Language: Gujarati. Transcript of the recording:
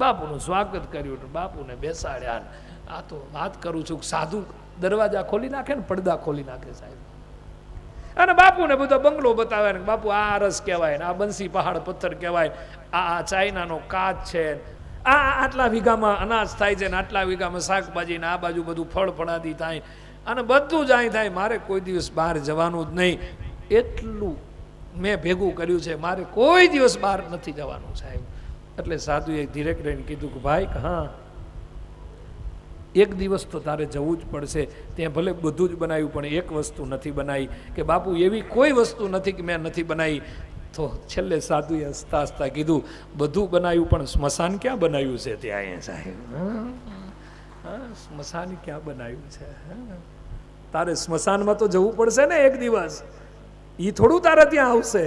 બાપુનું સ્વાગત કર્યું, બાપુને બેસાડ્યા. આ તો વાત કરું છું, સાધુ દરવાજા ખોલી નાખે ને પડદા ખોલી નાખે સાહેબ. અને બાપુને બધો બંગલો બતાવે ને બાપુ આ રસ કહેવાય ને આ બંસી પહાડ પથ્થર કહેવાય, આ ચાઇનાનો કાચ છે, આ આટલા વીઘામાં અનાજ થાય છે ને આટલા વીઘામાં શાકભાજી ને આ બાજુ બધું ફળ ફળાદી થાય અને બધું જ અહીં થાય. મારે કોઈ દિવસ બહાર જવાનું જ નહીં, એટલું મેં ભેગું કર્યું છે, મારે કોઈ દિવસ બહાર નથી જવાનું સાહેબ. એટલે સાધુએ ધીરે કરીને કીધું કે ભાઈ હા એક દિવસ તો તારે જવું જ પડશે. ત્યાં ભલે બધું જ બનાવ્યું પણ એક વસ્તુ નથી બનાવી. કે બાપુ એવી કોઈ વસ્તુ નથી કે મેં નથી બનાવી. તો છેલ્લે સાધુએ હસતા હસતા કીધું બધું બનાવ્યું પણ સ્મશાન ક્યાં બનાવ્યું છે ત્યાં અહીંયા સાહેબ? સ્મશાન ક્યાં બનાવ્યું છે? તારે સ્મશાનમાં તો જવું પડશે ને એક દિવસ, એ થોડું તારે ત્યાં આવશે.